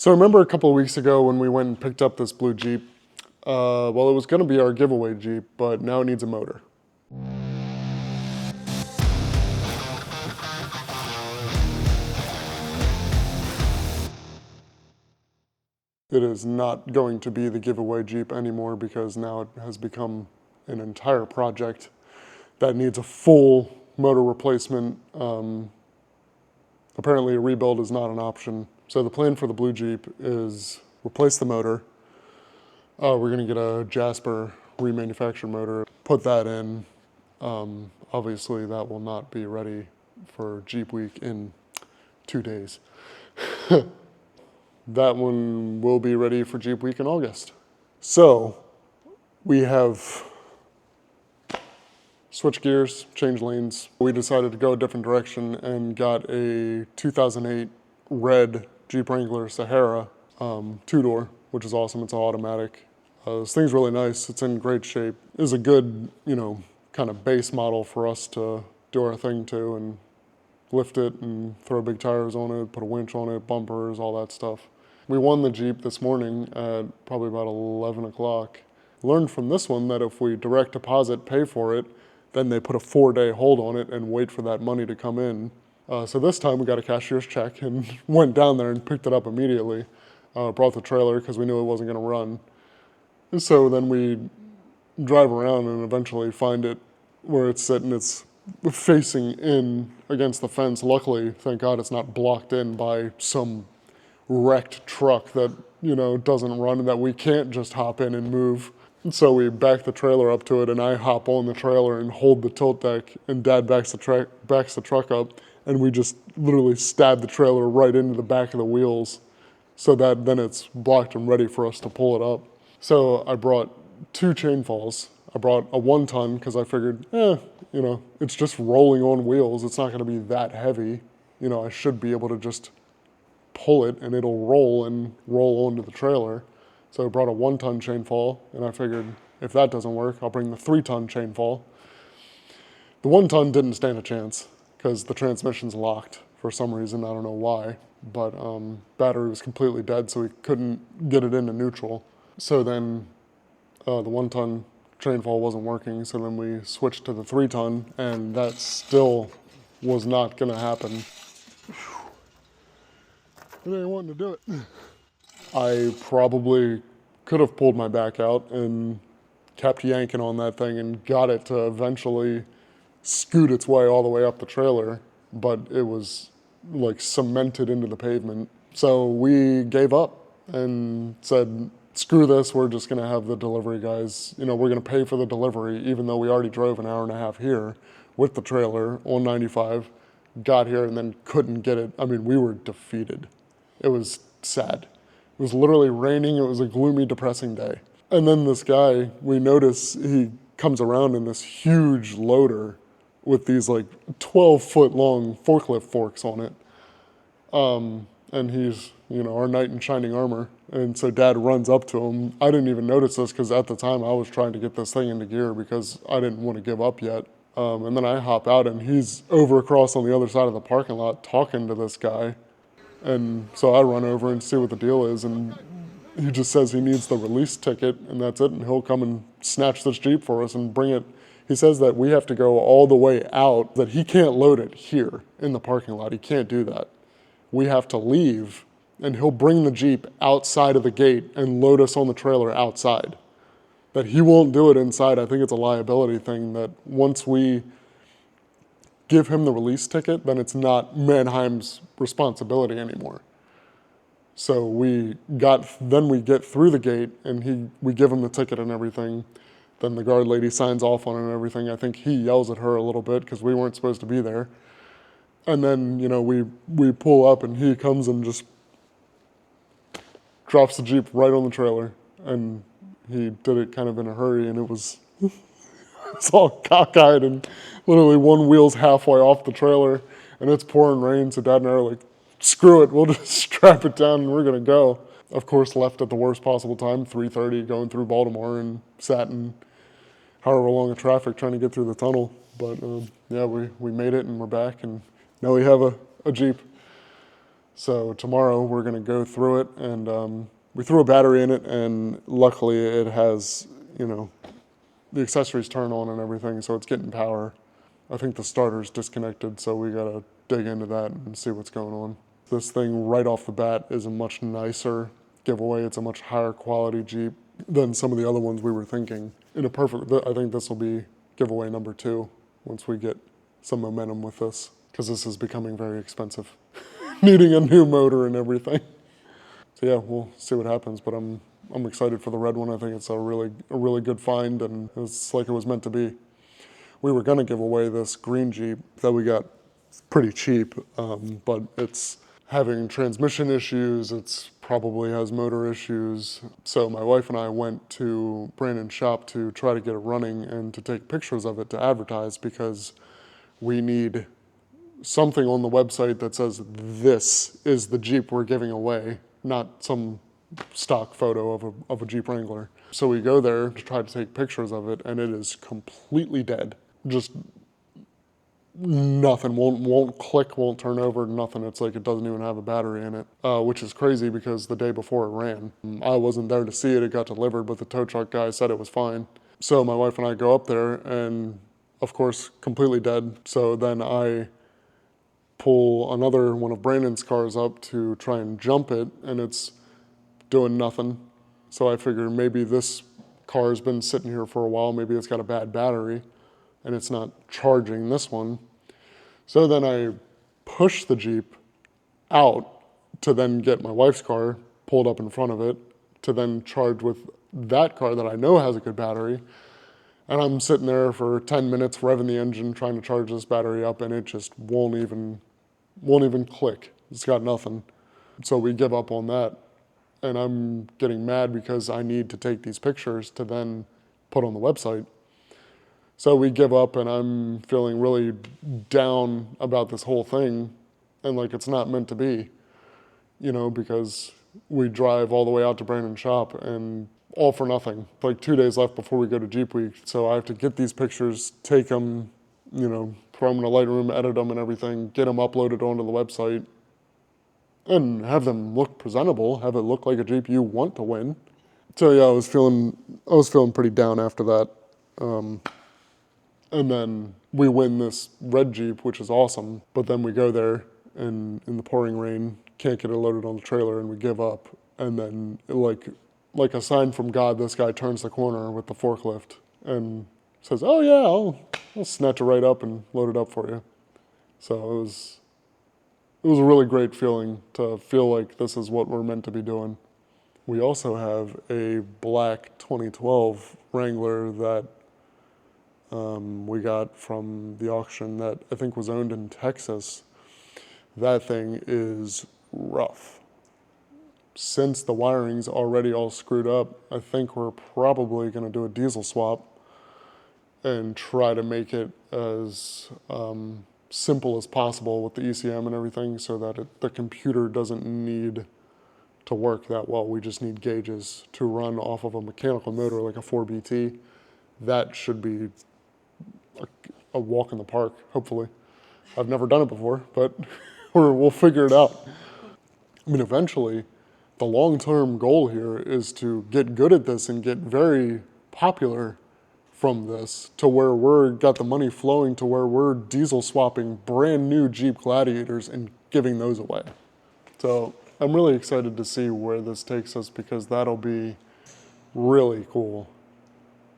So I remember a couple of weeks ago when we went and picked up this blue Jeep. Well, it was going to be our giveaway Jeep, but now it needs a motor. It is not going to be the giveaway Jeep anymore because now it has become an entire project that needs a full motor replacement. Apparently a rebuild is not an option. So the plan for the blue Jeep is replace the motor. We're going to get a Jasper remanufactured motor, put that in. Obviously that will not be ready for Jeep Week in 2 days. That one will be ready for Jeep Week in August. So we have switched gears, changed lanes. We decided to go a different direction and got a 2008 red Jeep Wrangler Sahara two-door, which is awesome. It's automatic. This thing's really nice. It's in great shape. It's a good, kind of base model for us to do our thing to and lift it and throw big tires on it, put a winch on it, bumpers, all that stuff. We won the Jeep this morning at probably about 11 o'clock. Learned from this one that if we direct deposit, pay for it, then they put a 4-day hold on it and wait for that money to come in. So this time we got a cashier's check and went down there and picked it up immediately. Brought the trailer because we knew it wasn't gonna run. So then we drive around and eventually find it where it's sitting. It's facing in against the fence. Luckily, thank God it's not blocked in by some wrecked truck that, doesn't run and that we can't just hop in and move. And so we back the trailer up to it and I hop on the trailer and hold the tilt deck and Dad backs the truck up and we just literally stab the trailer right into the back of the wheels so that then it's blocked and ready for us to pull it up. So I brought 2 chain falls. I brought a 1-ton because I figured, it's just rolling on wheels. It's not going to be that heavy. I should be able to just pull it and it'll roll onto the trailer. So I brought a 1-ton chain fall and I figured if that doesn't work, I'll bring the 3-ton chain fall. The 1-ton didn't stand a chance because the transmission's locked for some reason. I don't know why, but battery was completely dead, so we couldn't get it into neutral. So then the 1-ton chain fall wasn't working, so then we switched to the 3-ton and that still was not gonna happen. It ain't wanting to do it. I probably could have pulled my back out and kept yanking on that thing and got it to eventually scoot its way all the way up the trailer, but it was like cemented into the pavement. So we gave up and said, screw this, we're just gonna have the delivery guys, we're gonna pay for the delivery even though we already drove an hour and a half here with the trailer on 95, got here and then couldn't get it. I mean, we were defeated. It was sad. It was literally raining. It was a gloomy, depressing day. And then this guy, we notice he comes around in this huge loader with these like 12-foot long forklift forks on it. And he's, our knight in shining armor. And so Dad runs up to him. I didn't even notice this because at the time I was trying to get this thing into gear because I didn't want to give up yet. And then I hop out and he's over across on the other side of the parking lot talking to this guy. And so I run over and see what the deal is, and he just says he needs the release ticket, and that's it, and he'll come and snatch this Jeep for us and bring it. He says that we have to go all the way out, that he can't load it here in the parking lot. He can't do that. We have to leave, and he'll bring the Jeep outside of the gate and load us on the trailer outside. That he won't do it inside. I think it's a liability thing that once we give him the release ticket, then it's not Mannheim's responsibility anymore. So then we get through the gate and we give him the ticket and everything. Then the guard lady signs off on it and everything. I think he yells at her a little bit because we weren't supposed to be there. And then, we pull up and he comes and just drops the Jeep right on the trailer. And he did it kind of in a hurry and it was it's all cockeyed and literally one wheel's halfway off the trailer and it's pouring rain. So Dad and I are like, screw it, we'll just strap it down and we're gonna go. Of course, left at the worst possible time, 3:30, going through Baltimore and sat in however long of traffic trying to get through the tunnel. But yeah, we made it and we're back and now we have a Jeep. So tomorrow we're going to go through it, and we threw a battery in it, and luckily it has, you know, the accessories turn on and everything, so it's getting power. I think the starter's disconnected, so we gotta dig into that and see what's going on. This thing right off the bat is a much nicer giveaway. It's a much higher quality Jeep than some of the other ones we were thinking. In a perfect, I think this will be giveaway number 2 once we get some momentum with this, because this is becoming very expensive. Needing a new motor and everything. So yeah, we'll see what happens, but I'm excited for the red one. I think it's a really good find, and it's like it was meant to be. We were gonna give away this green Jeep that we got pretty cheap, but it's having transmission issues. It's probably has motor issues. So my wife and I went to Brandon's shop to try to get it running and to take pictures of it to advertise, because we need something on the website that says this is the Jeep we're giving away, not some stock photo of a Jeep Wrangler. So we go there to try to take pictures of it, and it is completely dead. Just nothing, won't click, won't turn over, nothing. It's like it doesn't even have a battery in it, which is crazy because the day before it ran. I wasn't there to see it, it got delivered, but the tow truck guy said it was fine. So my wife and I go up there, and of course, completely dead. So then I pull another one of Brandon's cars up to try and jump it, and it's doing nothing. So I figure maybe this car's been sitting here for a while, maybe it's got a bad battery and it's not charging this one. So then I push the Jeep out to then get my wife's car pulled up in front of it to then charge with that car that I know has a good battery. And I'm sitting there for 10 minutes revving the engine trying to charge this battery up, and it just won't even click. It's got nothing. So we give up on that. And I'm getting mad because I need to take these pictures to then put on the website. So we give up, and I'm feeling really down about this whole thing, and like it's not meant to be, you know, because we drive all the way out to Brandon's shop and all for nothing. Like 2 days left before we go to Jeep Week, so I have to get these pictures, take them, you know, throw them in a Lightroom, edit them and everything, get them uploaded onto the website, and have them look presentable, have it look like a Jeep you want to win. So yeah, I was feeling pretty down after that. And then we win this red Jeep, which is awesome. But then we go there and in the pouring rain, can't get it loaded on the trailer, and we give up. And then like a sign from God, this guy turns the corner with the forklift and says, "Oh yeah, I'll snatch it right up and load it up for you." So it was a really great feeling to feel like this is what we're meant to be doing. We also have a black 2012 Wrangler that we got from the auction that I think was owned in Texas. That thing is rough. Since the wiring's already all screwed up, I think we're probably going to do a diesel swap and try to make it as simple as possible with the ECM and everything, so that the computer doesn't need to work that well. We just need gauges to run off of a mechanical motor like a 4BT. That should be a walk in the park, hopefully. I've never done it before, but we'll figure it out. I mean, eventually, the long-term goal here is to get good at this and get very popular from this to where we're got the money flowing to where we're diesel swapping brand new Jeep Gladiators and giving those away. So I'm really excited to see where this takes us, because that'll be really cool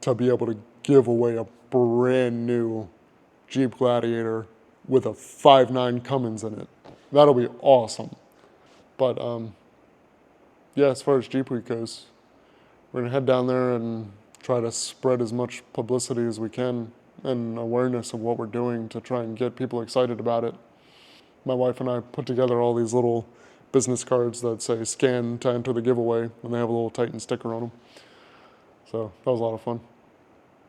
to be able to give away a brand new Jeep Gladiator with a 5.9 Cummins in it. That'll be awesome. But yeah, as far as Jeep Week goes, we're gonna head down there and try to spread as much publicity as we can and awareness of what we're doing to try and get people excited about it. My wife and I put together all these little business cards that say scan to enter the giveaway, and they have a little Titan sticker on them. So that was a lot of fun.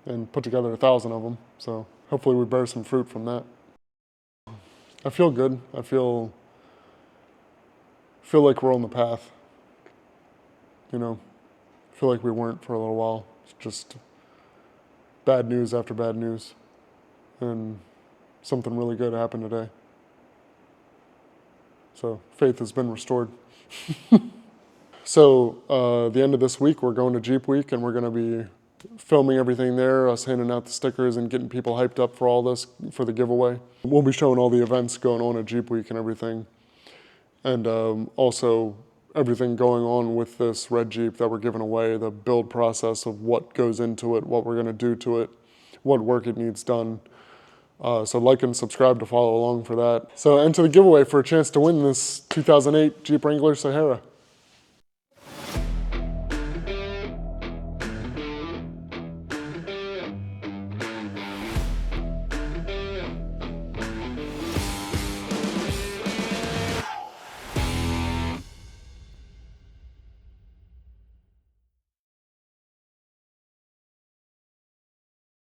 And put together 1,000 of them. So hopefully we bear some fruit from that. I feel good. I feel like we're on the path. You know, I feel like we weren't for a little while. It's just bad news after bad news. And something really good happened today. So faith has been restored. So the end of this week, we're going to Jeep Week, and we're going to be filming everything there, us handing out the stickers and getting people hyped up for all this, for the giveaway. We'll be showing all the events going on at Jeep Week and everything. And also everything going on with this red Jeep that we're giving away, the build process of what goes into it, what we're going to do to it, what work it needs done. So like and subscribe to follow along for that. So enter the giveaway for a chance to win this 2008 Jeep Wrangler Sahara.